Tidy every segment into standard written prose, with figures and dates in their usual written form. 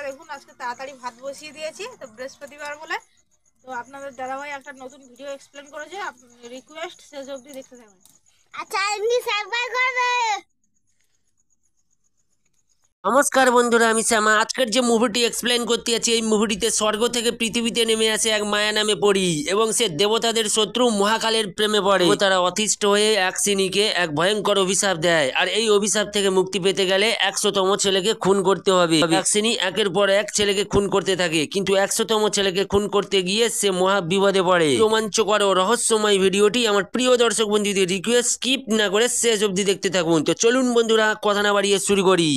দেখুন আজকে তাড়াতাড়ি ভাত বসিয়ে দিয়েছি, তো বৃহস্পতিবার বলে। তো আপনাদের দাদাভাই একটা নতুন ভিডিও এক্সপ্লেন করেছে, রিকোয়েস্ট শেষ অবধি দেখতে থাকুন। আচ্ছা, এমনি সাবস্ক্রাইব করবে। নমস্কার বন্ধুরা, আমি শ্যামা। আজকের যে মুভিটি এক্সপ্লেন করতে যাচ্ছি, এই মুভিটিতে স্বর্গ থেকে পৃথিবীতে নেমে আসে এক মায়া নামে পরী, এবং সে দেবতাদের শত্রু মহাকালের প্রেমে পড়ে। তারা অতিষ্ঠ হয়ে এক সিনিকে এক ভয়ঙ্কর অভিশাপ দেয়, আর এই অভিশাপ থেকে মুক্তি পেতে গেলে 100তম ছেলেকে খুন করতে হবে। এক সিনি একের পর এক ছেলেকে খুন করতে থাকে, কিন্তু 100তম ছেলেকে খুন করতে গিয়ে সে মহা বিপদে পড়ে। রোমাঞ্চকর ও রহস্যময় ভিডিওটি আমার প্রিয় দর্শক বন্ধুদের রিকোয়েস্ট, স্কিপ না করে শেষ অবধি দেখতে থাকুন। তো চলুন বন্ধুরা, কথা না বাড়িয়ে শুরু করি।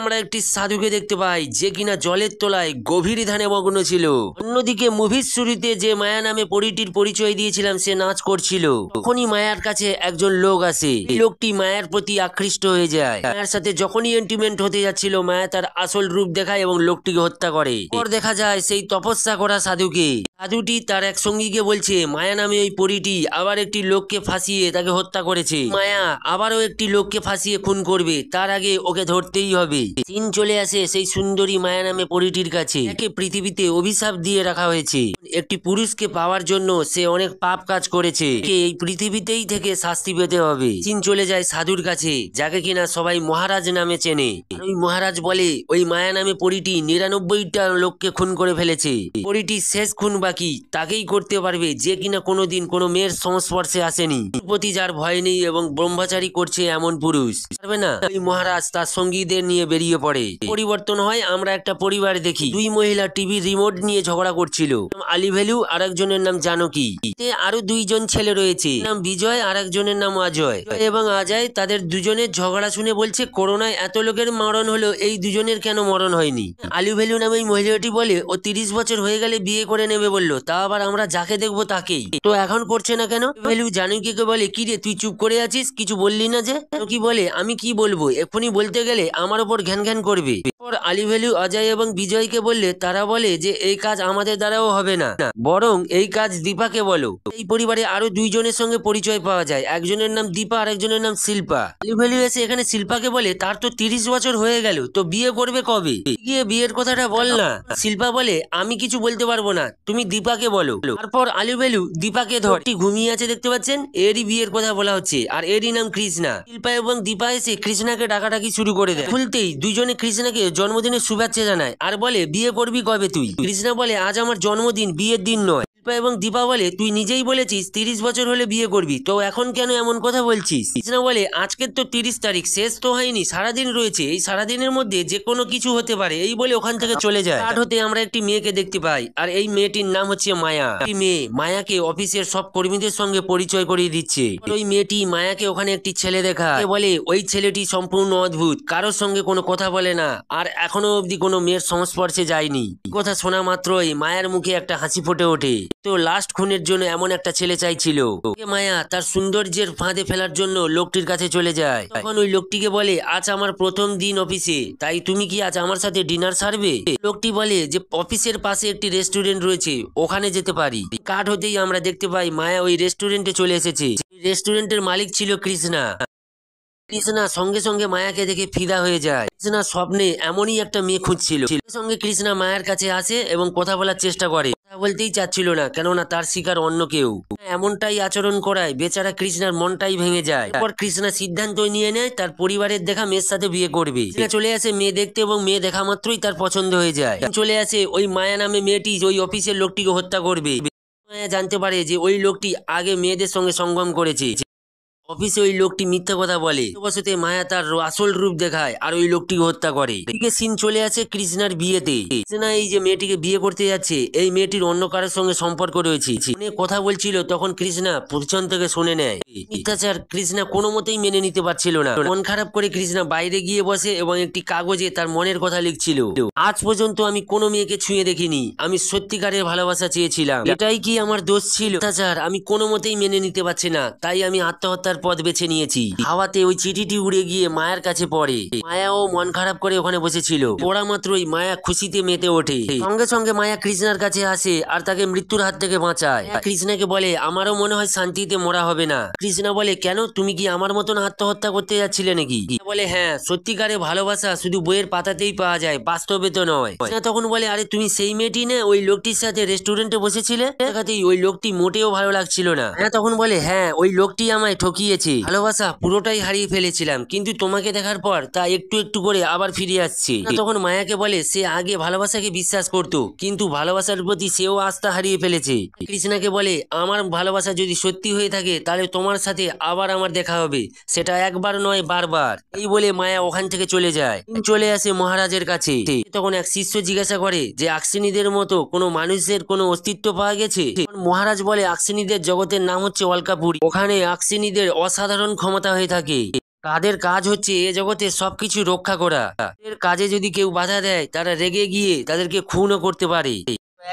আমরা একটি সাধুকে দেখতে পাই, যে কিনা জলের তলায় গভীর ধ্যানে মগ্ন ছিল। অন্যদিকে মুভির শুরুতে যে মায়া নামে পরীটির পরিচয় দিয়েছিলাম, সে নাচ করছিল। তখনই মায়ার কাছে একজন লোক আসে। লোকটি মায়ার প্রতি আকৃষ্ট হয়ে যায়। মায়ার সাথে যখনই এন্টিমেন্ট হতে যাচ্ছিল, মায়া তার আসল রূপ দেখায় এবং লোকটিকে হত্যা করে। পর দেখা যায় সেই তপস্যা করা সাধুকে। সাধুটি তার এক সঙ্গীকে বলছে, মায়া নামে ওই পরীটি আবার একটি লোককে ফাঁসিয়ে তাকে হত্যা করেছে। মায়া আবারও একটি লোককে ফাঁসিয়ে খুন করবে, তার আগে ওকে ধরতেই হবে। সিন চলে আসে সেই সুন্দরী মায়া নামে পরীটির কাছে। একে পৃথিবীতে অভিশাপ দিয়ে রাখা হয়েছে। একটি পুরুষকে পাওয়ার জন্য সে অনেক পাপ কাজ করেছে, এই পৃথিবীতেই থেকে শাস্তি পেতে হবে। সিন চলে যায় সাধুর কাছে, যাকে কিনা সবাই মহারাজ নামে চেনে। ওই মহারাজ বলে, ওই মায়া নামে পরীটি 99টা লোককে খুন করে ফেলেছে। পরীটি শেষ খুন বাকি তাকেই করতে পারবে, যে কিনা কোনোদিন কোনো মেয়ের সংস্পর্শে আসেনি, প্রতি যার ভয় নেই এবং ব্রহ্মচারী করছে এমন পুরুষ পারবে না। ওই মহারাজ তার সঙ্গীদের নিয়ে বেরিয়ে পড়ে। পরিবর্তন হয়, আমরা একটা পরিবার দেখি। দুই মহিলা টিভি রিমোট নিয়ে ঝগড়া করছিল। আলী ভেলু আর একজনের নাম জানকী। আরো দুইজন ছেলে রয়েছে, নাম বিজয় আর একজনের নাম অজয়। এবং অজয় তাদের দুজনের ঝগড়া শুনে বলছে, করোনায় এত লোকের মরণ হলো, এই দুজনের কেন মরণ হয়নি? আলী ভেলু নামে ওই মহিলাটি বলে, ও 30 বছর হয়ে গেলে বিয়ে করে নেবে বললো, তা আবার আমরা যাকে দেখবো তাকেই, তো এখন করছে না কেন? ভেলু জানকীকে বলে, কি রে তুই চুপ করে আছিস, কিছু বললি না যে? কি বলে, আমি কি বলবো, এখনই বলতে গেলে আমার উপর ঘ্যান ঘ্যান করবে। আলী ভেলু অজয় এবং বিজয়কে বললে, তারা বলে যে এই কাজ আমাদের দ্বারাও হবে না, বরং এই কাজ দীপাকে বলো। এই পরিবারে আরো দুইজনের সঙ্গে পরিচয় পাওয়া যায়, একজনের নাম দীপা আর একজনের নাম শিল্পা। আলী ভেলু এসে এখানে শিল্পাকে বলে, তার তো 30 বছর হয়ে গেল, তো বিয়ে করবে কবে? গিয়ে বিয়ের কথাটা বল না। শিল্পা বলে, আমি কিছু বলতে পারবো না, তুমি দীপাকে বলো। তারপর আলী ভেলু দীপাকে ধরটি ঘুমিয়ে আছে দেখতে পাচ্ছেন, এরই বিয়ের কথা বলা হচ্ছে, আর এরই নাম কৃষ্ণা। শিল্পা এবং দীপা এসে কৃষ্ণাকে ডাকাডাকি শুরু করে দেয়। খুলতেই দুইজনে কৃষ্ণাকে জন্মদিনের শুভেচ্ছা জানায়, আর বলে, বিয়ে করবি কবে তুই? কৃষ্ণা বলে, আজ আমার জন্মদিন, বিয়ের দিন নয়। শিল্পা এবং দীপা বলে, তুই নিজেই বলেছিস 30 বছর হলে বিয়ে করবি, তো এখন কেন এমন কথা বলছিস? কৃষ্ণা বলে, আজকের তো 30 তারিখ, শেষ তো হয়নি, সারাদিন রয়েছে, এই সারাদিনের মধ্যে যে কোনো কিছু হতে পারে। এই বলে ওখান থেকে চলে যায়। কাঠ হতে আমরা একটি মেয়েকে দেখতে পাই, আর এই মেয়েটির নাম হচ্ছে মায়া। এই মেয়ে মায়াকে অফিসের সব কর্মীদের সঙ্গে পরিচয় করিয়ে দিচ্ছে। ওই মেয়েটি মায়াকে ওখানে একটি ছেলে দেখায়, বলে ওই ছেলেটি সম্পূর্ণ অদ্ভুত, কারোর সঙ্গে কোনো কথা বলে না, আর এখনো অব্দি কোনো মেয়ের সংস্পর্শে যায়নি। কথা শোনা মাত্রই মায়ের মুখে একটা হাসি ফুটে ওঠে। তো লাস্ট খুনের জন্য এমন একটা ছেলে চাইছিল। মায়া তার সৌন্দর্যের ফাঁদে ফেলার জন্য লোকটির কাছে চলে যায়। তখন ওই লোকটিকে বলে, আজ আমার প্রথম দিন অফিসে, তাই তুমি কি আজ আমার সাথে ডিনার সারবে? লোকটি বলে যে অফিসের পাশে একটি রেস্টুরেন্ট রয়েছে, ওখানে যেতে পারি। কাট হতেই আমরা দেখতে পাই মায়া ওই রেস্টুরেন্টে চলে এসেছে। রেস্টুরেন্টের মালিক ছিল কৃষ্ণা। কৃষ্ণা সঙ্গে সঙ্গে মায়াকে দেখে ফিদা হয়ে যায়। কৃষ্ণা স্বপ্নে এমনই একটা মেয়ে খুঁজছিল। সঙ্গে কৃষ্ণা মায়ের কাছে আসে এবং কথা বলার চেষ্টা করে। কথা বলতেই চাচ্ছিল না, কেননা তার শিকার অন্য কেউ। এমনটাই আচরণ করায় বেচারা কৃষ্ণার মনটাই ভেঙে যায়। তারপর কৃষ্ণা সিদ্ধান্ত নিয়ে নেয় তার পরিবারের দেখা মেয়ের সাথে বিয়ে করবে। চলে আসে মেয়ে দেখতে, এবং মেয়ে দেখা মাত্রই তার পছন্দ হয়ে যায়। চলে আসে ওই মায়া নামে মেয়েটি ওই অফিসের লোকটিকে হত্যা করবে। মায়া জানতে পারে যে ওই লোকটি আগে মেয়েদের সঙ্গে সঙ্গম করেছে। অফিসে ওই লোকটি মিথ্যা কথা বলে, বসতে মায়া তার আসল রূপ দেখায় আর ওই লোকটিকে হত্যা করে। এদিকে সিন চলে আসে কৃষ্ণার বিয়েতে। কৃষ্ণা এই যে মেয়েটিকে বিয়ে করতে যাচ্ছে, এই মেয়েটির অন্য কারোর সঙ্গে সম্পর্ক রয়েছে। কথা বলছিল, তখন কৃষ্ণা পিছন থেকে শুনে নেয়। মিথ্যাচার কৃষ্ণা কোনো মতেই মেনে নিতে পারছিল না। মন খারাপ করে কৃষ্ণা বাইরে গিয়ে বসে এবং একটি কাগজে তার মনের কথা লিখছিল। আজ পর্যন্ত আমি কোনো মেয়েকে ছুঁয়ে দেখিনি, আমি সত্যিকারের ভালোবাসা চেয়েছিলাম, এটাই কি আমার দোষ ছিল? মিথ্যাচার আমি কোনো মতেই মেনে নিতে পারছি না, তাই আমি আত্মহত্যার পথ বেছে নিয়েছি। হাওয়াতে ওই চিঠিটি উড়ে গিয়ে মায়ের কাছে পড়ে। মায়াও মন খারাপ করে ওখানে বসেছিল। পড়া মাত্রই মায়া খুশিতে মেতে ওঠে। সঙ্গে সঙ্গে মায়া কৃষ্ণার কাছে আসে আর তাকে মৃত্যুর হাত থেকে বাঁচায়। কৃষ্ণাকে বলে আমারও মনে হয় শান্তিতে মরা হবে না। কৃষ্ণা বলে কেন, তুমি কি আমার মতন আত্মহত্যা করতে যাচ্ছিলে নাকি? বলে হ্যাঁ, সত্যিকারে ভালোবাসা শুধু বইয়ের পাতাতেই পাওয়া যায়, বাস্তবে তো নয়। কৃষ্ণা তখন বলে আরে তুমি সেই মেয়েটি না ওই লোকটির সাথে রেস্টুরেন্টে বসেছিলে? দেখাতেই ওই লোকটি মোটেও ভালো লাগছিল না। হ্যাঁ তখন বলে হ্যাঁ, ওই লোকটি আমায় ঠকিয়েছে। ভালোবাসা পুরোটাই হারিয়ে ফেলেছিলাম, কিন্তু তোমাকে দেখার পর তা একটু একটু করে আবার ফিরে আসছে। তখন মায়াকে বলে সে আগে ভালোবাসাকে বিশ্বাস করতো, কিন্তু ভালোবাসার প্রতি সেও আস্থা হারিয়ে ফেলেছে। কৃষ্ণাকে বলে আমার ভালোবাসা যদি সত্যি হয়ে থাকে তাহলে তোমার সাথে আবার আমার দেখা হবে, সেটা একবার নয় বারবার। এই বলে মায়া ওখান থেকে চলে যায়। চলে আসে মহারাজের কাছে। তখন এক শিষ্য জিজ্ঞাসা করে যে আকসিনীদের মতো কোনো মানুষের কোনো অস্তিত্ব পাওয়া গেছে? মহারাজ বলে আকসিনীদের জগতের নাম হচ্ছে অলকাপুরী। ওখানে আকসিনীদের অসাধারণ ক্ষমতা হয়ে থাকে। তাদের কাজ হচ্ছে এ জগতে সবকিছু রক্ষা করা। এর কাজে যদি কেউ বাধা দেয় তারা রেগে গিয়ে তাদেরকে খুনও করতে পারে।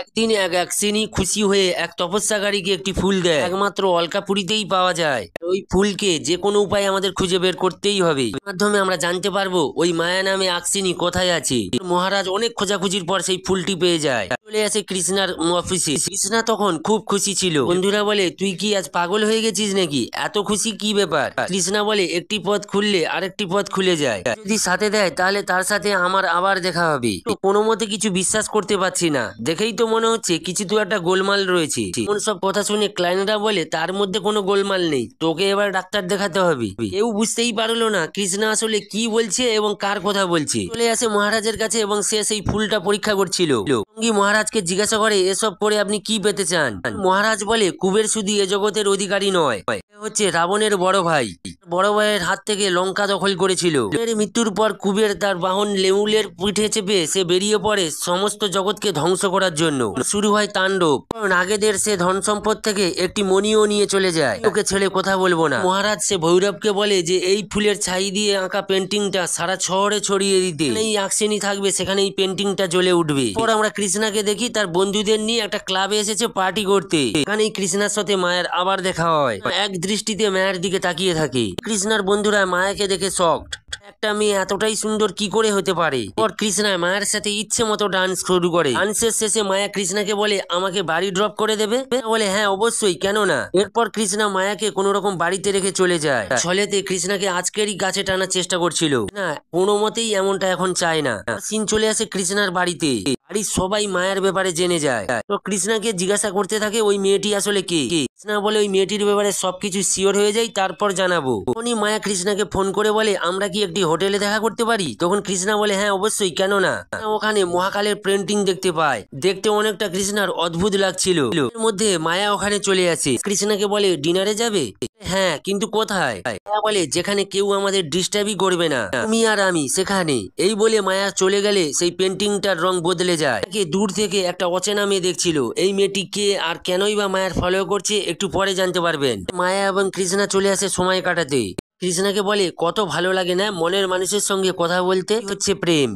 একদিন এক আকসিনী খুশি হয়ে এক তপস্যাকারীকে একটি ফুল দেয়, একমাত্র অলকাপুরীতেই পাওয়া যায়। ওই ফুলকে যে কোনো উপায়ে আমাদের খুঁজে বের করতেই হবে। এর মাধ্যমে আমরা জানতে পারবো ওই মায়া নামে আকসিনী কোথায় আছে। মহারাজ অনেক খোঁজাখুঁজির পর সেই ফুলটি পেয়ে যায়। চলে আসে কৃষ্ণার অফিসে। কৃষ্ণা তখন খুব খুশি ছিল। বন্ধুরা বলে তুই কি আজ পাগল হয়ে গেছিস নাকি, এত খুশি কি ব্যাপার? কৃষ্ণা বলে একটি পথ খুললে আরেকটি পথ খুলে যায়, যদি সাথে দেয় তাহলে তার সাথে আমার আবার দেখা হবে। কোনো মতে কিছু বিশ্বাস করতে পারছি না, দেখেই তো মনে হচ্ছে কিছু তো একটা গোলমাল রয়েছে। এমন সব কথা শুনে ক্লায়েন্টরা বলে তার মধ্যে কোনো গোলমাল নেই, তোকে এবার ডাক্তার দেখাতে হবে। কেউ বুঝতেই পারলো না কৃষ্ণা আসলে কি বলছে এবং কার কথা বলছে। চলে আসে মহারাজের কাছে এবং সে সেই ফুলটা পরীক্ষা করছিল। সঙ্গী মহারাজকে জিজ্ঞাসা করে এসব করে আপনি কি পেতে চান? মহারাজ বলে কুবের শুধু এ জগতের অধিকারী নয়, হচ্ছে রাবণের বড় ভাই। বড় ভাইয়ের হাত থেকে লঙ্কা দখল করেছিল। এর মৃত্যুর পর কুবের তার বাহন লেউলের পিঠে চেপে সে বেরিয়ে পড়ে সমস্ত জগৎকে ধ্বংস করার জন্য। শুরু হয় তাণ্ডব। নাগেদের সে ধন সম্পদ থেকে একটি মণিও নিয়ে চলে যায়। ওকে ছেড়ে কথা বলবো না। মহারাজ সে ভৈরবকে বলে যে এই ফুলের ছাই দিয়ে আঁকা পেন্টিংটা সারা শহরে ছড়িয়ে দিতে, এই আকসিনী থাকবে সেখানে এই পেন্টিংটা জ্বলে উঠবে। পর আমরা কৃষ্ণাকে দেখি তার বন্ধুদের নিয়ে একটা ক্লাবে এসেছে পার্টি করতে। এখানেই কৃষ্ণার সাথে মায়ের আবার দেখা হয়। এক দৃষ্টিতে মায়ের দিকে তাকিয়ে থাকে। কৃষ্ণার বন্ধুরা মায়াকে দেখে শকড। একটা মেয়ে এতটাই সুন্দর কি করে হতে পারে? পর কৃষ্ণা মায়ের সাথে ইচ্ছে মতো ডান্স শুরু করে। ডান্সের শেষে মায়া কৃষ্ণাকে বলে আমাকে বাড়ি ড্রপ করে দেবে? বলে হ্যাঁ অবশ্যই, কেন না। এরপর কৃষ্ণা মায়াকে কোনো রকম বাড়িতে রেখে চলে যায়। ছলেতে কৃষ্ণাকে আজকেরই গাছে টানার চেষ্টা করছিল না, কোনো মতেই এমনটা এখন চায় না। সিন চলে আসে কৃষ্ণার বাড়িতে। বাড়ির সবাই মায়ের ব্যাপারে জেনে যায়। তো কৃষ্ণাকে জিজ্ঞাসা করতে থাকে ওই মেয়েটি আসলে কে। কৃষ্ণা বলে ওই মেয়েটির ব্যাপারে সবকিছু শিওর হয়ে যায়, তারপর জানাবো। তখনই মায়া কৃষ্ণাকে ফোন করে বলে আমরা কি একটি হোটেলে দেখা করতে পারি? তখন কৃষ্ণা বলে হ্যাঁ অবশ্যই, কেন না। ওখানে মহাকালের পেন্টিং দেখতে পায়। দেখতে অনেকটা কৃষ্ণার অদ্ভুত লাগছিল। এর মধ্যে মায়া ওখানে চলে আসে। কৃষ্ণাকে বলে ডিনারে যাবে? হ্যাঁ, কিন্তু কোথায়? মায়া বলে যেখানে কেউ আমাদের ডিস্টার্বই করবে না, তুমি আর আমি সেখানে। এই বলে মায়া চলে গেলে সেই পেন্টিংটার রং বদলে যায়। দূর থেকে একটা অচেনা মেয়ে দেখছিল। এই মেয়েটি কে আর কেনই বা মায়ার ফলো করছে একটু পরে জানতে পারবেন। মায়া এবং কৃষ্ণা চলে আসে সময় কাটাতে। কৃষ্ণাকে বলে কত ভালো লাগে না মনের মানুষের সঙ্গে কথা বলতে, হচ্ছে প্রেম।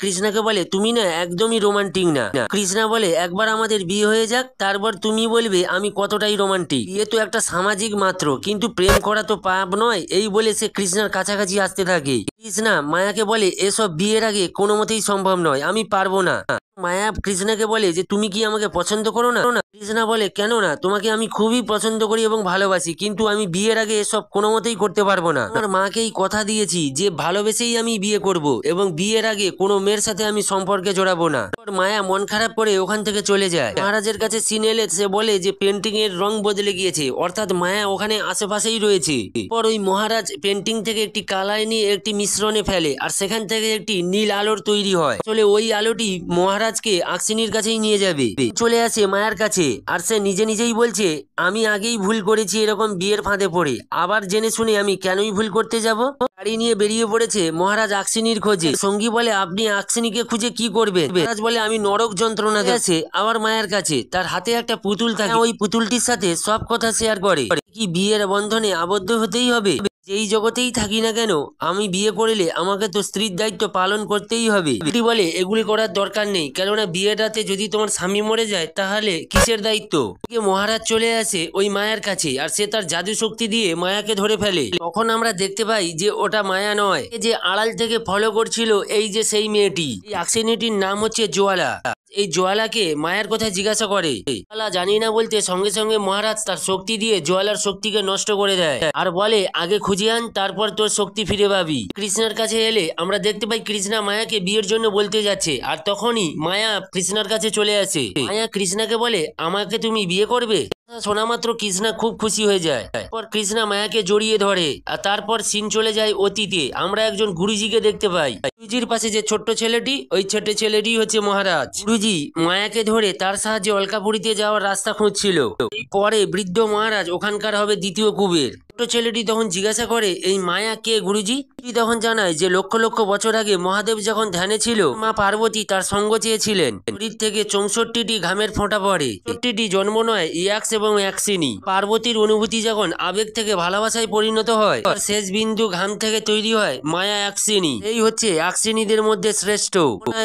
কৃষ্ণাকে বলে তুমি না একদমই রোমান্টিক না। কৃষ্ণা বলে একবার আমাদের বিয়ে হয়ে যাক, তারপর তুমি বলবে আমি কতটাই রোমান্টিক। বিয়ে তো একটা সামাজিক মাত্র, কিন্তু প্রেম করা তো পাপ নয়। এই বলে সে কৃষ্ণার কাছাকাছি আসতে থাকে। কৃষ্ণা মায়াকে বলে এসব বিয়ের আগে কোনো মতেই সম্ভব নয়, আমি পারবো না। মায়া কৃষ্ণাকে বলে যে তুমি কি আমাকে পছন্দ করো না? কৃষ্ণা বলে কেন না, তোমাকে আমি খুবই পছন্দ করি এবং ভালোবাসি, কিন্তু আমি বিয়ের আগে এসব কোনো মতেই করতে পারবো না। আমার মাকেই কথা দিয়েছি যে ভালোবেসেই আমি বিয়ে করব এবং বিয়ের আগে কোনো মেয়ের সাথে আমি সম্পর্কে জড়াবো না। মায়া মন খারাপ করে ওখান থেকে চলে যায়। মহারাজের কাছে সিন এলে সে বলে যে পেন্টিং এর রং বদলে গিয়েছে, অর্থাৎ মায়া ওখানে আশেপাশেই রয়েছে। পর ওই মহারাজ পেন্টিং থেকে একটি কালাই নিয়ে একটি মিশ্রণে ফেলে আর সেখান থেকে একটি নীল আলোর তৈরি হয়। আসলে ওই আলোটি মহারাজকে আকসিনীর কাছেই নিয়ে যাবে। চলে আসে মায়ার কাছে আর সে নিজে নিজেই বলছে আমি আগেই ভুল করেছি এরকম বিয়ের ফাঁদে পড়ে, আবার জেনে শুনে আমি কেনই ভুল করতে যাব। গাড়ি নিয়ে বেরিয়ে পড়েছে মহারাজ আকসিনীর খোঁজে। সঙ্গী বলে আপনি আকসিনীকে খুঁজে কি করবেন? মহারাজ বলে আমি নরক যন্ত্রণা দিয়েছে আবার মায়ের কাছে। তার হাতে একটা পুতুল থাকে, ওই পুতুলটির সাথে সব কথা শেয়ার করে। কি বিয়ের বন্ধনে আবদ্ধ হতেই হবে? যেই জগতেই থাকি না কেন, আমি বিয়ে করলে আমাকে তো স্ত্রীর দায়িত্ব পালন করতেই হবে। এটি বলে এগুলি করার দরকার নেই, কেননা বিয়ের রাতে যদি তোমার স্বামী মরে যায় তাহলে কিসের দায়িত্ব? মহারাজ চলে আসে ওই মায়ার কাছে, আর সে তার জাদু শক্তি দিয়ে মায়াকে ধরে ফেলে। তখন আমরা দেখতে পাই যে ওটা মায়া নয়, যে আড়াল থেকে ফলো করছিল এই যে সেই মেয়েটি। এই আক্সিনিটির নাম হচ্ছে জোয়ালা। এই জোয়ালাকে মায়ের কথা জিজ্ঞাসা করে, জোয়ালা জানি না বলতে সঙ্গে সঙ্গে মহারাজ তার শক্তি দিয়ে জোয়ালার শক্তিকে নষ্ট করে দেয়, আর বলে আগে খুঁজে আন, তারপর তোর শক্তি ফিরে পাবি। কৃষ্ণার কাছে এলে আমরা দেখতে পাই কৃষ্ণা মায়াকে বিয়ের জন্য বলতে যাচ্ছে, আর তখনই মায়া কৃষ্ণার কাছে চলে আসে। মায়া কৃষ্ণাকে বলে আমাকে তুমি বিয়ে করবে? শোনা মাত্র কৃষ্ণা খুব খুশি হয়ে যায়। তারপর কৃষ্ণা মায়াকে জড়িয়ে ধরে, আর তারপর সিন চলে যায় অতীতে। আমরা একজন গুরুজিকে দেখতে পাই। গুরুজির পাশে যে ছোট্ট ছেলেটি, ওই ছোট্ট ছেলেটি হচ্ছে মহারাজ। গুরুজি মায়াকে ধরে তার সাহায্যে অলকাপুরীতে যাওয়ার রাস্তা খুঁজছিল। পরে বৃদ্ধ মহারাজ ওখানকার হবে দ্বিতীয় কুবের। ছোট ছেলেটি তখন জিজ্ঞাসা করে এই মায়া কে গুরুজি? তখন জানায় যে লক্ষ লক্ষ বছর আগে মহাদেব যখন ধ্যানে ছিল, মা পার্বতী তার সঙ্গ চেয়েছিলেন। শরীর থেকে 64টি ঘামের ফোঁটা পড়ে। 64টি জন্ম নয়, ইয়াক্স এবং অ্যাক্সিনি। পার্বতীর অনুভূতি যখন আবেগ থেকে ভালোবাসায় পরিণত হয়, শেষ বিন্দু ঘাম থেকে তৈরি হয় মায়া অ্যাক্সিনি। এই হচ্ছে অ্যাক্সিনিদের মধ্যে শ্রেষ্ঠ।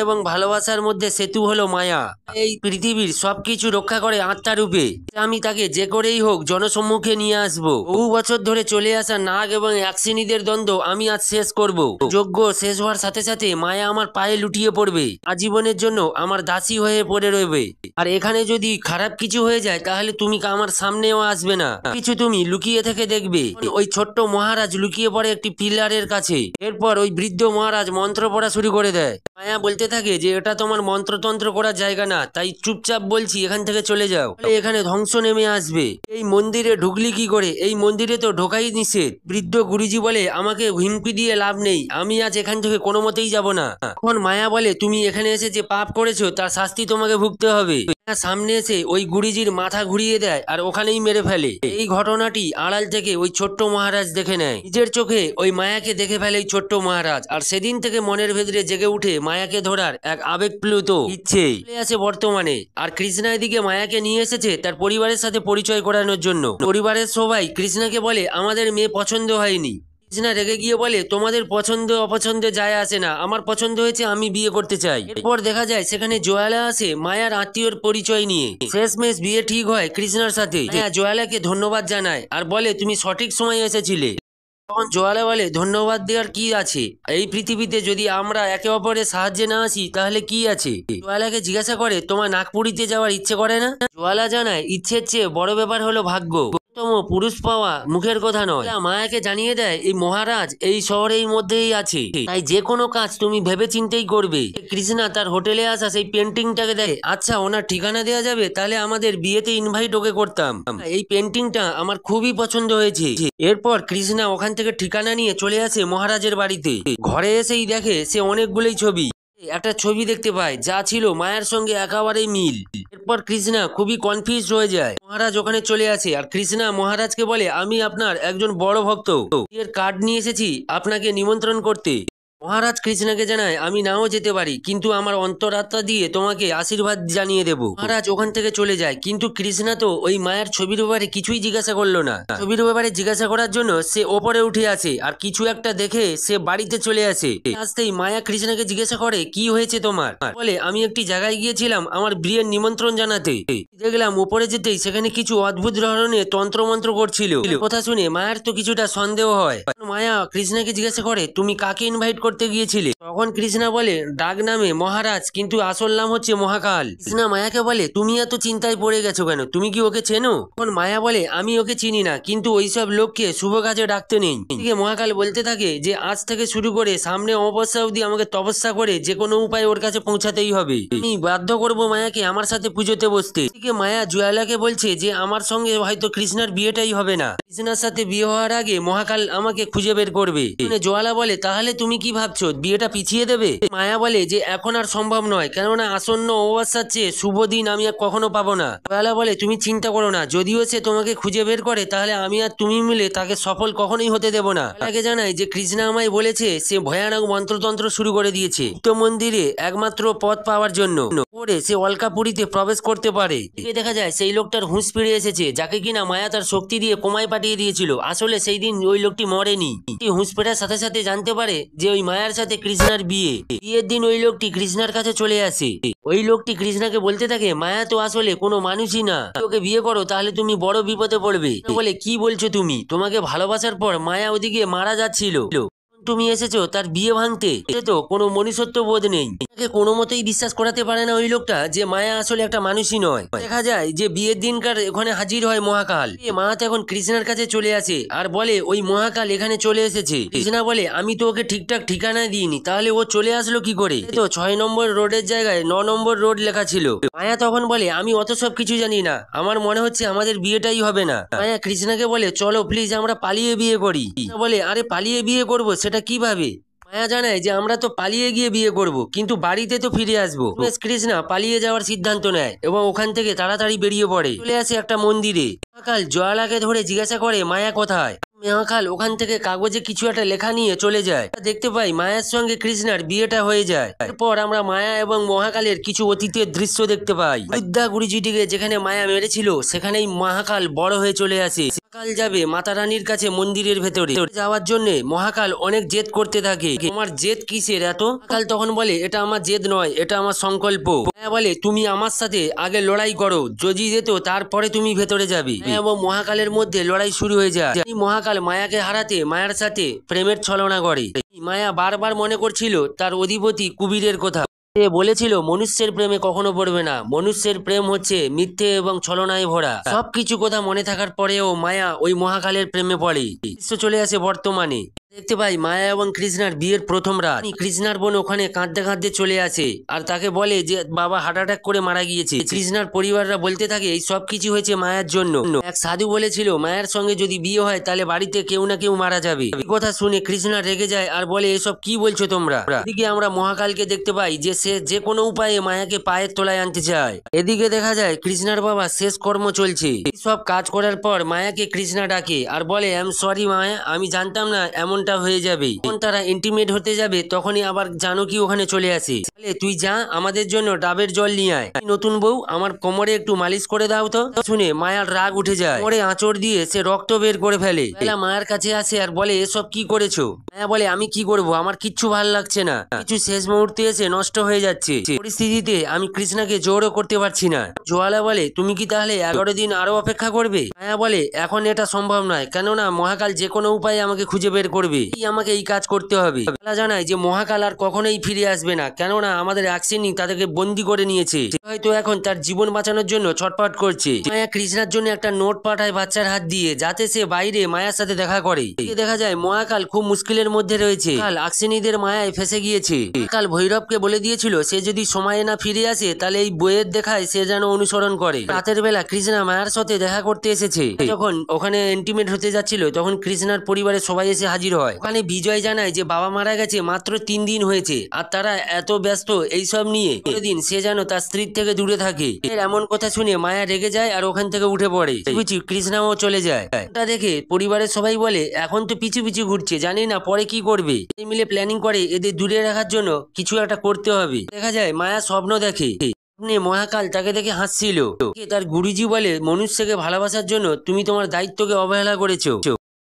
এবং ভালোবাসার মধ্যে সেতু হলো মায়া। এই পৃথিবীর সবকিছু রক্ষা করে আত্মা রূপে। আমি তাকে যে করেই হোক জনসম্মুখে নিয়ে আসবো। বহু বছর ধরে চলে আসা নাগ এবং অ্যাক্সিনিদের দ্বন্দ্ব আমি আজ শেষ করব। যজ্ঞ শেষ হওয়ার সাথে সাথে মায়া আমার পায়ে লুটিয়ে পড়বে, আজীবনের জন্য আমার দাসী হয়ে পড়ে রইবে। আর এখানে যদি খারাপ কিছু হয়ে যায় তাহলে তুমি আমার সামনেও আসবে না, কিছু তুমি লুকিয়ে থেকে দেখবে। ওই ছোট্ট মহারাজ লুকিয়ে পড়ে একটি পিলারের কাছে। এরপর ওই বৃদ্ধ মহারাজ মন্ত্র পড়া শুরু করে দেয়। মায়া বলতে থাকে যে এটা তোমার মন্ত্রতন্ত্র করার জায়গা না, তাই চুপচাপ বলছি এখান থেকে চলে যাও, এখানে ধ্বংস নেমে আসবে। এই মন্দিরে ঢুকলি কি করে? এই মন্দিরে তো ঢোকাই নিষেধ। বৃদ্ধ গুরুজি বলে আমাকে হুমকি দিয়ে লাভ নেই, আমি আজ এখান থেকে কোনো মতেই যাব না। তখন মায়া বলে তুমি এখানে এসে যে পাপ করেছো তার শাস্তি তোমাকে ভুগতে হবে। সামনে এসে ওই গুরুজির মাথা ঘুরিয়ে দেয় আর ওখানেই মেরে ফেলে। এই ঘটনাটি আড়াল থেকে ওই ছোট্ট মহারাজ দেখে নেয়। নিজের চোখে ওই মায়াকে দেখে ফেলে এই ছোট্ট মহারাজ। আর সেদিন থেকে মনের ভেতরে জেগে উঠে মায়াকে ধরার এক আবেগপ্লুত ইচ্ছে। চলে আসে বর্তমানে। আর কৃষ্ণা এদিকে মায়াকে নিয়ে এসেছে তার পরিবারের সাথে পরিচয় করানোর জন্য। পরিবারের সবাই কৃষ্ণাকে বলে আমাদের মেয়ে পছন্দ হয়নি। কৃষ্ণা রেগে গিয়ে বলে তোমাদের পছন্দ অপছন্দে যায় আসে না, আমার পছন্দ হয়েছে, আমি বিয়ে করতে চাই। এরপর দেখা যায় সেখানে জোয়ালা আসে মায়ার আত্মীয়র পরিচয় নিয়ে। শেষমেশ বিয়ে ঠিক হয় কৃষ্ণার সাথে। জোয়ালাকে ধন্যবাদ জানায় আর বলে তুমি সঠিক সময় এসেছিলে। তখন জোয়ালা বলে ধন্যবাদ দেওয়ার কি আছে, এই পৃথিবীতে যদি আমরা একে অপরের সাহায্যে না আসি তাহলে কি আছে? জোয়ালাকে জিজ্ঞাসা করে তোমার নাগপুরীতে যাওয়ার ইচ্ছে করে না? জোয়ালা জানায় ইচ্ছের চেয়ে বড় ব্যাপার হলো ভাগ্য, পুরুষ পাওয়া মুখের কথা নয়। মায়াকে জানিয়ে দেয় এই মহারাজ এই শহরের মধ্যেই আছে, তাই যে কোনো কাজ তুমি ভেবে চিন্তেই করবে। কৃষ্ণা তার হোটেলে আসা সেই পেন্টিংটাকে দেয়। আচ্ছা ওনার ঠিকানা দেওয়া যাবে? তাহলে আমাদের বিয়েতে ইনভাইট ওকে করতাম, এই পেন্টিংটা আমার খুবই পছন্দ হয়েছে। এরপর কৃষ্ণা ওখান থেকে ঠিকানা নিয়ে চলে আসে মহারাজের বাড়িতে। ঘরে এসেই দেখে সে অনেকগুলোই ছবি। একটা ছবি দেখতে পায় যা ছিল মায়ের সঙ্গে একেবারেই মিল। এরপর কৃষ্ণা খুবই কনফিউজ হয়ে যায়। মহারাজ ওখানে চলে আসে আর কৃষ্ণা মহারাজকে বলে আমি আপনার একজন বড় ভক্ত, এর কার্ড নিয়ে এসেছি আপনাকে নিমন্ত্রণ করতে। মহারাজ কৃষ্ণাকে জানায় আমি নাও যেতে পারি, কিন্তু আমার অন্তরাত্মা দিয়ে তোমাকে আশীর্বাদ জানিয়ে দেব। মহারাজ ওখান থেকে চলে যায়, কিন্তু কৃষ্ণা তো ওই মায়ের ছবির ব্যাপারে কিছুই জিজ্ঞাসা করলো না। ছবির ব্যাপারে জিজ্ঞাসা করার জন্য সে ওপরে উঠে আসে আর কিছু একটা দেখে সে বাড়িতে চলে আসে। আসতেই মায়া কৃষ্ণাকে জিজ্ঞাসা করে কি হয়েছে তোমার? বলে আমি একটি জায়গায় গিয়েছিলাম আমার বিয়ের নিমন্ত্রণ জানাতে, দেখলাম উপরে যেতেই সেখানে কিছু অদ্ভুত ধরনের তন্ত্রমন্ত্র করছিল। কথা শুনে মায়ের তো কিছুটা সন্দেহ হয়। মায়া কৃষ্ণাকে জিজ্ঞাসা করে তুমি কাকে ইনভাইট করতে গিয়েছিলে? তখন কৃষ্ণা বলে ডাক নামে মহারাজ, কিন্তু আসল নাম হচ্ছে মহাকাল। কৃষ্ণা মায়াকে বলে তুমি এত চিন্তায় পড়ে গেছো কেন, তুমি কি ওকে চেনো? তখন মায়া বলে আমি ওকে চিনি না, কিন্তু ওইসব লোককে শুভ কাজে ডাকতে নেই। মহাকাল বলতে থাকে যে আজ থেকে শুরু করে সামনে অমাবস্যা অবধি আমাকে তপস্যা করে যে কোনো উপায়ে ওর কাছে পৌঁছাতেই হবে। আমি বাধ্য করবো মায়াকে আমার সাথে পুজোতে বসতে। মায়া জোয়ালাকে বলছে যে আমার সঙ্গে হয়তো কৃষ্ণার বিয়েটাই হবে না, কৃষ্ণার সাথে বিয়ে হওয়ার আগে মহাকাল আমাকে খুঁজে বের করবে। জোয়ালা বলে তাহলে তুমি কি ভাবছো বিয়েটা পিছিয়ে দেবে? মায়া বলে যে এখন আর সম্ভব নয়, কেননা আসন্ন অমাবস্যার চেয়ে শুভ দিন আমি আর কখনো পাবো না। জোয়ালা বলে তুমি চিন্তা করো না, যদিও সে তোমাকে খুঁজে বের করে তাহলে আমি আর তুমি মিলে তাকে সফল কখনোই হতে দেব না। তাকে জানাই যে কৃষ্ণা আমায় বলেছে সে ভয়ানক মন্ত্রতন্ত্র শুরু করে দিয়েছে তো মন্দিরে একমাত্র পথ পাওয়ার জন্য। করে সে অলকাপুরীতে প্রবেশ করতে পারে। এদিকে দেখা যায় সেই লোকটার হুঁশ ফিরে এসেছে, যাকে কিনা মায়া তার শক্তি দিয়ে কোমায় পাঠিয়ে দিয়েছিল। আসলে সেই দিন ওই লোকটি মরেনি। হুঁশ ফেরার সাথে সাথে জানতে পারে যে ওই মায়ার সাথে কৃষ্ণার বিয়ের দিন ওই লোকটি কৃষ্ণার কাছে চলে আসে। ওই লোকটি কৃষ্ণাকে বলতে থাকে, মায়া তো আসলে কোনো মানুষই না, ওকে বিয়ে করো তাহলে তুমি বড় বিপদে পড়বে। বলে, কি বলছো তুমি? তোমাকে ভালোবাসার পর মায়া ওদিকে মারা যাচ্ছিল, তুমি এসেছো তার বিয়ে ভাঙতে? এতে তো কোনো মনুষ্যত্ব বোধ নেই। তাকে কোনো মতেই বিশ্বাস করাতে পারে না ওই লোকটা যে মায়া আসলে একটা মানুষই নয়। দেখা যায় যে বিয়ের দিনকার ওখানে হাজির হয় মহাকাল। মায়া তখন কৃষ্ণার কাছে চলে আসে আর বলে, ওই মহাকাল এখানে চলে এসেছে। কৃষ্ণা বলে, আমি তো ওকে ঠিকঠাক ঠিকানা দিইনি, তাহলে ও চলে আসলো কি করে? তো 6 নম্বর রোডের জায়গায় 9 নম্বর রোড লেখা ছিল। মায়া তখন বলে, আমি অত সব কিছু জানি না, আমার মনে হচ্ছে আমাদের বিয়েটাই হবে না। মায়া কৃষ্ণাকে বলে, চলো প্লিজ আমরা পালিয়ে বিয়ে করি। বলে, আরে পালিয়ে বিয়ে করবো সেটা কিভাবে? মায়া জানায় যে আমরা তো পালিয়ে গিয়ে বিয়ে করব, কিন্তু বাড়িতে তো ফিরে আসবো। কৃষ্ণা পালিয়ে যাওয়ার সিদ্ধান্ত নেয় এবং ওখান থেকে তাড়াতাড়ি বেরিয়ে পড়ে। চলে আসে একটা মন্দিরে। মহাকাল জয়ালাকে ধরে জিজ্ঞাসা করে, মায়া কোথায়? মহাকাল ওখান থেকে কাগজে কিছু একটা লেখা নিয়ে চলে যায়। দেখতে পাই মায়ার সঙ্গে কৃষ্ণার বিয়েটা হয়ে যায়। এরপর আমরা মায়া এবং মহাকালের কিছু অতীতের দৃশ্য দেখতে পাই। বৃদ্ধা গুরুজিটিকে যেখানে মায়া মেরেছিল সেখানেই মহাকাল বড় হয়ে চলে আসে। মহাকাল যাবে মাতা রানীর কাছে মন্দিরের ভেতরে। যাওয়ার জন্য মহাকাল অনেক জেদ করতে থাকে। তোমার জেদ কিসের এত? মহাকাল তখন বলে, এটা আমার জেদ নয়, এটা আমার সংকল্প। মায়া বলে, তুমি আমার সাথে আগে লড়াই করো, যদি যেত তারপরে তুমি ভেতরে যাবে। এবং মহাকালের মধ্যে লড়াই শুরু হয়ে যায়। মহাকাল মায়াকে হারাতে মায়ার সাথে প্রেমের ছলনা করে। মায়া বারবার মনে করছিল তার অধিপতি কুবীরের কথা। সে বলেছিল মনুষ্যের প্রেমে কখনো পড়বে না, মনুষ্যের প্রেম হচ্ছে মিথ্যে এবং ছলনায় ভরা। সবকিছু কথা মনে থাকার পরেও মায়া ওই মহাকালের প্রেমে পড়ে। দৃশ্য চলে আসে বর্তমানে। দেখতে পাই মায়া এবং কৃষ্ণার বিয়ের প্রথম রাত। কৃষ্ণার বোন ওখানে কাঁদতে কাঁদতে চলে আসে আর তাকে বলে যে বাবা হার্ট অ্যাটাক করে মারা গিয়েছে। কৃষ্ণার পরিবাররা বলতে থাকে এই সব কিছু হয়েছে মায়ার জন্য। এক সাধু বলেছিল মায়ের সঙ্গে যদি বিয়ে হয় তাহলে বাড়িতে কেউ না কেউ মারা যাবে। এই কথা শুনে কৃষ্ণা রেগে যায় আর বলে, এসব কি বলছো তোমরা? এদিকে আমরা মহাকালকে দেখতে পাই যে সে যে কোনো উপায়ে মায়াকে পায়ের তলায় আনতে চায়। এদিকে দেখা যায় কৃষ্ণার বাবা শেষ কর্ম চলছে। সব কাজ করার পর মায়াকে কৃষ্ণা ডাকে আর বলে, আই এম সরি মায়া, আমি জানতাম না এমনটা হয়ে যাবে। যখন তারা ইন্টিমেট হতে যাবে তখনই আবার জানকী ওখানে চলে আসে। বলে, তুই যা আমাদের জন্য ডাবের জল নিয়ে আয়। নতুন বউ, আমার কোমরে একটু মালিশ করে দাও তো। শুনে মায়ার রাগ উঠে যায়। কোমরে আঁচড় দিয়ে সে রক্ত বের করে ফেলে। মায়ের কাছে আসে আর বলে, এসব কি করেছো? মায়া বলে, আমি কি করব, আমার কিচ্ছু ভালো লাগছে না, কিছু শেষ মুহূর্তে এসে নষ্ট হয়ে যাচ্ছে। পরিস্থিতিতে আমি কৃষ্ণাকে জোরও করতে পারছি না। জোয়ালা বলে, তুমি কি তাহলে 11 দিন আরো অপেক্ষা করবে? মায়া বলে, এখন এটা সম্ভব নয়, কেননা মহাকাল যে কোনো উপায়ে আমাকে খুঁজে বের করবে, আমাকে এই কাজ করতে হবে। জানায় যে মহাকাল আর কখনোই ফিরে আসবে না, কেননা আমাদের অ্যাকশনই তাদেরকে বন্দি করে নিয়েছে। হয়তো এখন তার জীবন বাঁচানোর জন্য ছটফট করছে। মায়া কৃষ্ণার জন্য একটা নোট পাঠায় বাচ্চার হাত দিয়ে, যাতে সে বাইরে মায়ার সাথে দেখা করে। দেখা যায় মহাকাল খুব মুশকিলের মধ্যে রয়েছে। কাল আকশিনীদের মায়ায় ফেসে গিয়েছে। কাল ভৈরবকে বলে দিয়েছিল সে যদি সময়ে না ফিরে আসে তাহলে এই বইয়ের দেখায় সে যেন অনুসরণ করে। রাতের বেলা কৃষ্ণা মায়ার সাথে দেখা করতে এসেছে। যখন ওখানে ইন্টিমেট হতে যাচ্ছিল তখন কৃষ্ণার পরিবারের সবাই এসে হাজির হয়। ওখানে বিজয় জানায় যে বাবা মারা গেছে মাত্র 3 দিন হয়েছে আর তারা এত ব্যস্ত এইসব নিয়ে দিন সে যেন তার স্ত্রীর থেকে দূরে থাকে। এমন কথা শুনে মায়া রেগে যায় আর ওখান থেকে উঠে পড়ে। পিছু কৃষ্ণাও চলে যায়। এটা দেখে পরিবারের সবাই বলে, এখন তো পিছু পিছু ঘুরছে, জানি না পরে কি করবে। এই মিলে প্ল্যানিং করে এদের দূরে রাখার জন্য কিছু একটা করতে হবে। দেখা যায় মায়া স্বপ্ন দেখে মহাকাল তাকে দেখে হাসছিল। তার গুরুজি বলে, মনুষ্যকে ভালোবাসার জন্য তুমি তোমার দায়িত্বকে অবহেলা করেছো,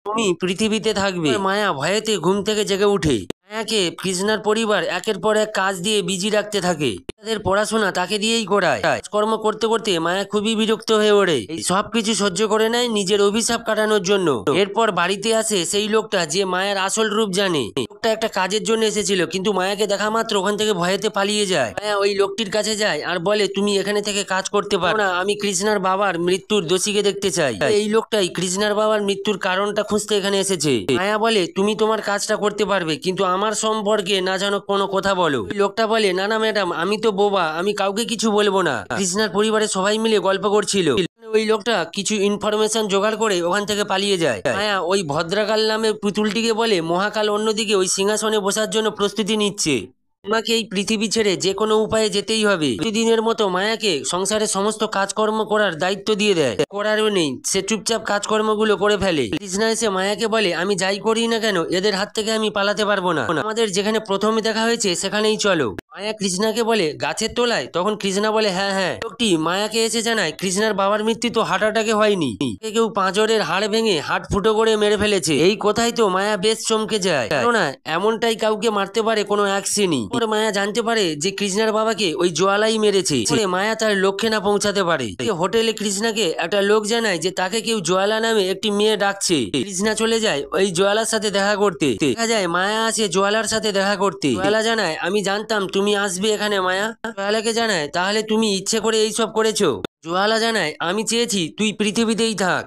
তুমি পৃথিবীতে থাকবে। মায়া ভয়েতে ঘুম থেকে জেগে উঠে। মায়াকে কৃষ্ণার পরিবার একের পর এক কাজ দিয়ে বিজি রাখতে থাকে। তাদের পড়াশোনা তাকে দিয়েই করায়। কর্ম করতে করতে মায়া খুবই বিরক্ত হয়ে ওঠে। সবকিছু সহ্য করে নেয় নিজের অভিশাপ কাটানোর জন্য। এরপর বাড়িতে আসে সেই লোকটা যে মায়ের আসল রূপ জানে। লোকটা একটা কাজের জন্য এসেছিল, কিন্তু মায়াকে দেখা মাত্র ওখান থেকে ভয়েতে পালিয়ে যায়। মায়া ওই লোকটির কাছে যায় আর বলে, তুমি এখানে থেকে কাজ করতে পারো না, আমি কৃষ্ণার বাবার মৃত্যুর দোষীকে দেখতে চাই। এই লোকটাই কৃষ্ণার বাবার মৃত্যুর কারণটা খুঁজতে এখানে এসেছে। মায়া বলে, তুমি তোমার কাজটা করতে পারবে, কিন্তু আমার সম্পর্কে না জানো কোনো কথা বলো। লোকটা বলে, না না ম্যাডাম, আমি তো বোবা, আমি কাউকে কিছু বলবো না। কৃষ্ণার পরিবারের সবাই মিলে গল্প করছিল। ওই লোকটা কিছু ইনফরমেশন জোগাড় করে ওখান থেকে পালিয়ে যায়। মায়া ওই ভদ্রাকাল নামে পুতুলটিকে বলে মহাকাল অন্যদিকে ওই সিংহাসনে বসার জন্য প্রস্তুতি নিচ্ছে। আমাকে এই পৃথিবী ছেড়ে যে কোনো উপায়ে যেতেই হবে। প্রতিদিনের মতো মায়াকে সংসারের সমস্ত কাজকর্ম করার দায়িত্ব দিয়ে দেয়। করারও নেই, সে চুপচাপ কাজকর্মগুলো করে ফেলে। কৃষ্ণা এসে মায়াকে বলে, আমি যাই করি না কেন এদের হাত থেকে আমি পালাতে পারবো না, আমাদের যেখানে প্রথমে দেখা হয়েছে সেখানেই চলো। মায়া কৃষ্ণাকে বলে, গাছের তলায়? তখন কৃষ্ণা বলে, হ্যাঁ হ্যাঁ। লোকটি মায়াকে এসে জানায় কৃষ্ণার বাবার মৃত্যু তো হার্ট অ্যাটাকে হয়নি, কেউ পাঁজরের হাড় ভেঙে হাট ফুটো করে মেরে ফেলেছে। এই কথাই তো মায়া বেশ চমকে যায়, কেননা এমনটাই কাউকে মারতে পারে কোনো অ্যাক্সিনি। মায়া জানতে পারে যে কৃষ্ণার বাবাকে ওই জোয়ালাই মেরেছে। মায়া তার লক্ষ্যে না পৌঁছাতে পারে। হোটেলে কৃষ্ণাকে একটা লোক জানায় যে তাকে কেউ জোয়ালা নামে একটি মেয়ে ডাকছে। কৃষ্ণা চলে যায় ওই জোয়ালার সাথে দেখা করতে। দেখা যায় মায়া আছে জোয়ালার সাথে দেখা করতে। জোয়ালা জানায়, আমি জানতাম তুমি আসবে এখানে মায়া। জোয়ালাকে জানায়, তাহলে তুমি ইচ্ছে করে এইসব করেছো? জোয়ালা জানায়, আমি চেয়েছি তুই পৃথিবীতেই থাক।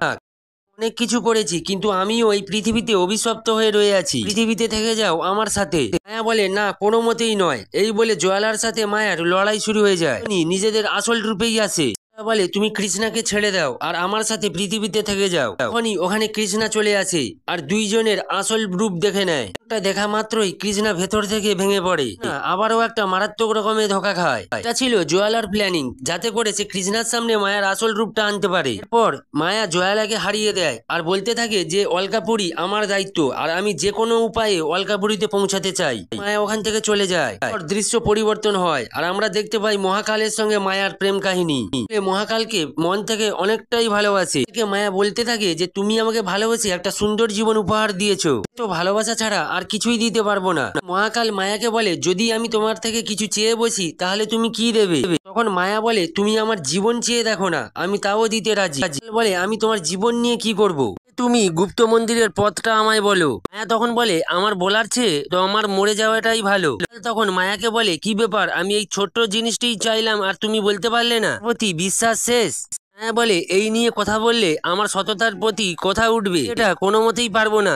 অনেক কিছু করেছি, কিন্তু আমিও এই পৃথিবীতে অভিশপ্ত হয়ে রয়ে আছি। পৃথিবীতে থেকে যাও আমার সাথে। মায়া বলে, না, কোনো মতেই নয়। এই বলে জোয়ালার সাথে মায়ার লড়াই শুরু হয়ে যায়। নিজেদের আসল রূপেই আসে। বলে, তুমি কৃষ্ণাকে ছেড়ে দাও আর আমার সাথে পৃথিবীতে থেকে যাও। তখনই ওখানে কৃষ্ণা চলে আসে আর দুইজনের আসল রূপ দেখে নেয়। দেখা মাত্রই কৃষ্ণা ভেতর থেকে ভেঙে পড়ে, আবারও একটা মারাত্মক রকমের ধোকা খায়। এটা ছিল জোয়ালার প্ল্যানিং, যাতে করে সে কৃষ্ণার সামনে মায়ার আসল রূপটা আনতে পারে। এরপর মায়া জোয়ালাকে হারিয়ে দেয় আর বলতে থাকে যে অলকাপুরী আমার দায়িত্ব আর আমি যে কোনো উপায়ে অলকাপুরীতে পৌঁছাতে চাই। মায়া ওখান থেকে চলে যায়। দৃশ্য পরিবর্তন হয় আর আমরা দেখতে পাই মহাকালের সঙ্গে মায়ার প্রেম কাহিনী। মহাকালকে মন থেকে অনেকটাই ভালোবাসে। মায়া বলতে থাকে যে তুমি আমাকে ভালোবেসে একটা সুন্দর জীবন উপহার দিয়েছো, তো ভালোবাসা ছাড়া আর কিছুই দিতে পারবো না। মহাকাল মায়াকে বলে, যদি আমি তোমার থেকে কিছু চেয়ে বসি তাহলে তুমি কি দেবে? তখন মায়া বলে, তুমি আমার জীবন চেয়ে দেখো না, আমি তাও দিতে রাজি। বলে, আমি তোমার জীবন নিয়ে কি করব? তুমি গুপ্ত মন্দিরের পথটা আমায় বলো। মায়া তখন বলে, আমার বলার চেয়ে তো আমার মরে যাওয়াটাই ভালো। তখন মায়াকে বলে, কি ব্যাপার, আমি এই ছোট্ট জিনিসটাই চাইলাম আর তুমি বলতে পারলে না? প্রতি বিশ্বাস শেষ। মায়া বলে, এই নিয়ে কথা বললে আমার সততার প্রতি কথা উঠবে, এটা কোনো মতেই পারবো না।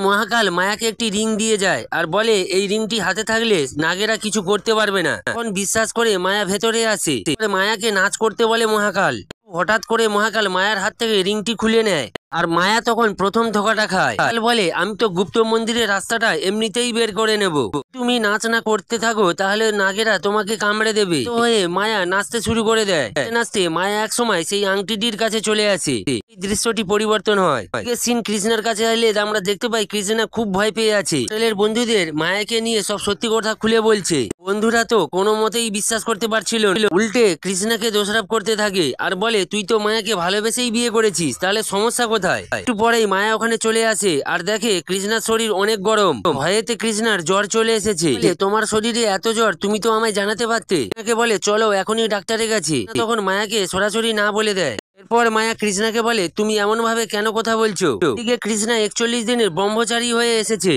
মহাকাল মায়াকে একটি রিং দিয়ে যায় আর বলে, এই রিংটি হাতে থাকলে নাগেরা কিছু করতে পারবে না। তখন বিশ্বাস করে মায়া ভেতরে আসে। মায়াকে নাচ করতে বলে মহাকাল। হঠাৎ করে মহাকাল মায়ার হাত থেকে রিংটি খুলে নেয় আর মায়া তখন প্রথম ধোকাটা খায়। বলে, আমি তো গুপ্ত মন্দিরের রাস্তাটা এমনিতেই বের করে নেব, তুমি নাচ না করতে থাকো তাহলে নাগেরা তোমাকে কামড়ে দেবে। তো মায়া নাচতে শুরু করে দেয়। নাচতে মায়া এক সময় সেই আংটিটির কাছে চলে আসে। এই দৃশ্যটি পরিবর্তন হয়। সিন কৃষ্ণার কাছে এলে আমরা দেখতে পাই কৃষ্ণা খুব ভয় পেয়ে আছে। হোটেলের বন্ধুদের মায়াকে নিয়ে সব সত্যি কথা খুলে বলছে। বন্ধুরা তো কোনো মতেই বিশ্বাস করতে পারছিল, উল্টে কৃষ্ণাকে দোষারোপ করতে থাকে আর বলে, তুই তো মায়াকে ভালোবেসেই বিয়ে করেছিস, তাহলে সমস্যা কোথায়? একটু পরেই মায়া ওখানে চলে আসে আর দেখে কৃষ্ণার শরীর অনেক গরম। ভয়েতে কৃষ্ণার জ্বর চলে এসেছে। তোমার শরীরে এত জ্বর, তুমি তো আমায় জানাতে পারতে। মায়াকে বলে, চলো এখনই ডাক্তারের কাছে। তখন মায়াকে সরাসরি না বলে দেয়। এরপর মায়া কৃষ্ণাকে বলে, তুমি এমন ভাবে কেন কথা বলছো? এদিকে কৃষ্ণা 41 দিনের ব্রহ্মচারী হয়ে এসেছে।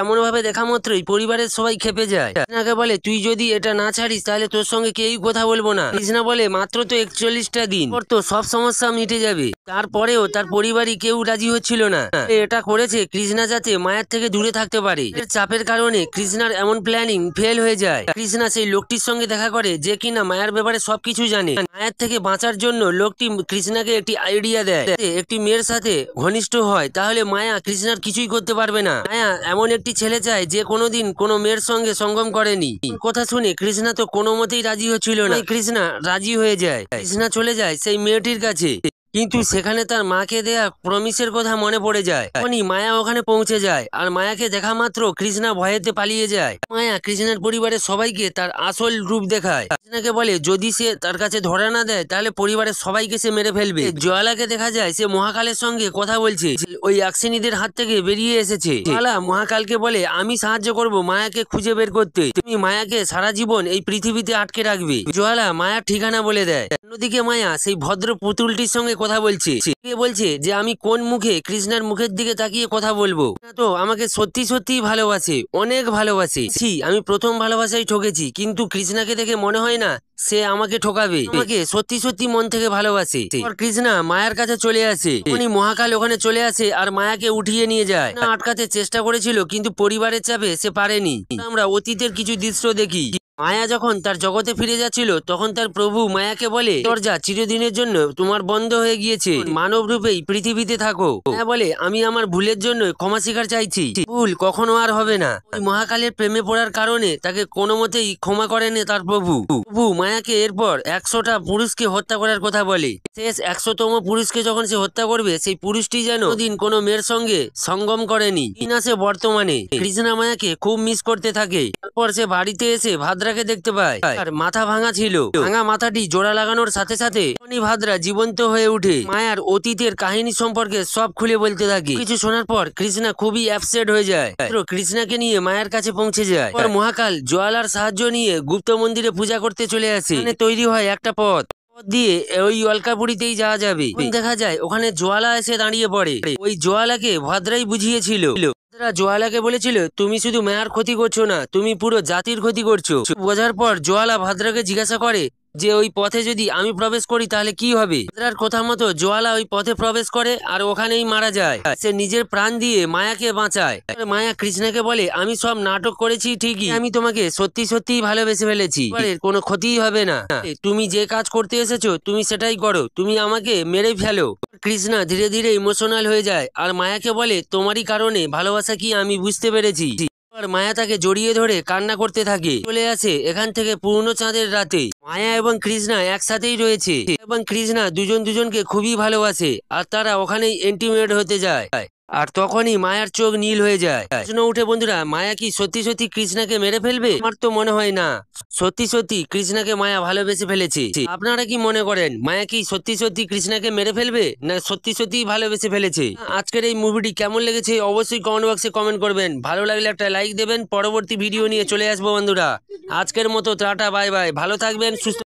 এমন ভাবে দেখা মাত্রই পরিবারের সবাই খেপে যায়। কৃষ্ণাকে বলে, তুই যদি এটা না ছাড়িস তাহলে তোর সঙ্গে কেউই কথা বলবো না। কৃষ্ণা বলে, মাত্র তো 41টা দিন, তো সব সমস্যা মিটে যাবে। তারপরেও তার পরিবারই কেউ রাজি হচ্ছিল না। এটা করেছে কৃষ্ণা যাতে মায়ের থেকে দূরে থাকতে পারে। চাপের কারণে কৃষ্ণার এমন প্ল্যানিং ফেল হয়ে যায়। কৃষ্ণা সেই লোকটির সঙ্গে দেখা করে যে কিনা মায়ের ব্যাপারে সবকিছু জানে। মায়ের থেকে বাঁচার জন্য লোকটি কৃষ্ণাকে একটি আইডিয়া দেয়, একটি মেয়ের সাথে ঘনিষ্ঠ হয় তাহলে মায়া কৃষ্ণার কিছুই করতে পারবে না। মায়া এমন একটি ছেলে চায় যে কোনোদিন কোনো মেয়ের সঙ্গে সঙ্গম করেনি। কথা শুনে কৃষ্ণা তো কোনো মতেই রাজি হচ্ছিল না। কৃষ্ণা রাজি হয়ে যায়। কৃষ্ণা চলে যায় সেই মেয়েটির কাছে, কিন্তু সেখানে তার মাকে দেয়া প্রমিসের কথা মনে পড়ে যায়। তখনই মায়া ওখানে পৌঁছে যায় আর মায়াকে দেখা মাত্র কৃষ্ণা ভয়েতে পালিয়ে যায়। মায়া কৃষ্ণার পরিবারের সবাইকে তার আসল রূপ দেখায়। কৃষ্ণাকে বলে, যদি সে তার কাছে ধরা না দেয় তাহলে পরিবারের সবাইকে সে মেরে ফেলবে। জয়ালাকে দেখা যায় সে মহাকালের সঙ্গে কথা বলছে, ওই অ্যাক্সিনিদের হাত থেকে বেরিয়ে এসেছে। জয়ালা মহাকালকে বলে, আমি সাহায্য করব মায়াকে খুঁজে বের করতে, তুমি মায়াকে সারা জীবন এই পৃথিবীতে আটকে রাখবে। জয়ালা মায়ার ঠিকানা বলে দেয়। অন্যদিকে মায়া সেই ভদ্র পুতুলটির সঙ্গে কথা বলছে। সে বলছে যে আমি কোন মুখে কৃষ্ণার মুখের দিকে তাকিয়ে কথা বলবো, তো আমাকে সত্যি সত্যি ভালোবাসে, অনেক ভালোবাসে। আমি প্রথম ভালোবাসায় ঠকেছি, কিন্তু কৃষ্ণাকে দেখে মনে হয় না সে আমাকে ঠকাবে, আমাকে সত্যি সত্যি মন থেকে ভালোবাসে। কৃষ্ণা মায়ের কাছে চলে আসে। উনি মহাকাল ওখানে চলে আসে আর মায়াকে উঠিয়ে নিয়ে যায়। আটকাতে চেষ্টা করেছিল কিন্তু পরিবারের চাপে সে পারেনি। আমরা অতীতের কিছু দৃশ্য দেখি। মায়া যখন তার জগতে ফিরে যাচ্ছিল তখন তার প্রভু মায়াকে বলে, দরজা চিরদিনের জন্য তোমার বন্ধ হয়ে গিয়েছে, মানব রূপেই পৃথিবীতে থাকো। মায়া বলে, আমি আমার ভুলের জন্য ক্ষমা স্বীকার চাইছি, ভুল কখনো আর হবে না। ওই মহাকালের প্রেমে পড়ার কারণে তাকে কোনো মতেই ক্ষমা করেনি তার প্রভু। মায়াকে এরপর 100টা পুরুষকে হত্যা করার কথা বলে। শেষ 100তম পুরুষকে যখন সে হত্যা করবে, সেই পুরুষটি যেন কোনদিন কোনো মেয়ের সঙ্গে সঙ্গম করেনি। সে বর্তমানে কৃষ্ণা মায়াকে খুব মিস করতে থাকে। তারপর সে বাড়িতে এসে ভাদ্রাকে দেখতে পায়, আর মাথা ভাঙা ছিল। ভাঙা মাথাটি জোড়া লাগানোর সাথে সাথে ভাদ্রা জীবন্ত হয়ে উঠে মায়ার অতীতের কাহিনী সম্পর্কে সব খুলে বলতে থাকে। কিছু শোনার পর কৃষ্ণা খুবই আপসেট হয়ে যায়। কৃষ্ণাকে নিয়ে মায়ের কাছে পৌঁছে যায়। মহাকাল জোয়ালার সাহায্য নিয়ে গুপ্ত মন্দিরে পূজা করতে চলে আসে। তৈরি হয় একটা পথ দিয়ে ওই অলকাপুরীতেই যাওয়া যাবে। দেখা যায় ওখানে জোয়ালা এসে দাঁড়িয়ে পড়ে। ওই জোয়ালাকে ভাদ্রাই বুঝিয়েছিল। জোয়ালাকে বলেছিল, তুমি শুধু মায়ার ক্ষতি করছো না, তুমি পুরো জাতির ক্ষতি করছো। বোঝার পর জোয়ালা ভাদ্রাকে জিজ্ঞাসা করে যে ওই পথে যদি আমি প্রবেশ করি তাহলে কি হবে। ভাদ্রার কথা মতো জোয়ালা ওই পথে প্রবেশ করে আর ওখানেই মারা যায়। সে নিজের প্রাণ দিয়ে মায়াকে বাঁচায়। মায়া কৃষ্ণাকে বলে, আমি সব নাটক করেছি ঠিকই, আমি তোমাকে সত্যি সত্যি ভালোবেসে ফেলেছি, কোনো ক্ষতিই হবে না। তুমি যে কাজ করতে এসেছো তুমি সেটাই করো, তুমি আমাকে মেরে ফেলো। কৃষ্ণা ধীরে ধীরে ইমোশনাল হয়ে যায় আর মায়াকে বলে, তোমারই কারণে ভালোবাসা কি আমি বুঝতে পেরেছি। মায়া তাকে জড়িয়ে ধরে কান্না করতে থাকে। চলে আসে এখান থেকে পূর্ণ চাঁদের রাতে। মায়া এবং কৃষ্ণা একসাথেই রয়েছে এবং কৃষ্ণা দুজন দুজনকে খুবই ভালোবাসে আর তারা ওখানেই ইন্টিমেট হতে যায়। আর তখনই মায়ার চোখ নীল হয়ে যায়। প্রশ্ন উঠে, বন্ধুরা, মায়া কি সত্যি সত্যি কৃষ্ণাকে মেরে ফেলবে? আমার তো মনে হয় না। সত্যি সত্যি কৃষ্ণাকে মায়া ভালোবেসে ফেলেছে। আপনারা কি মনে করেন, মায়া কি সত্যি সত্যি কৃষ্ণাকে মেরে ফেলবে না সত্যি সত্যি ভালোবেসে ফেলেছে? আজকের এই মুভিটি কেমন লেগেছে অবশ্যই কমেন্ট বক্সে কমেন্ট করবেন। ভালো লাগলে একটা লাইক দেবেন। পরবর্তী ভিডিও নিয়ে চলে আসবো বন্ধুরা। আজকের মতো টাটা, বাই বাই, ভালো থাকবেন, সুস্থ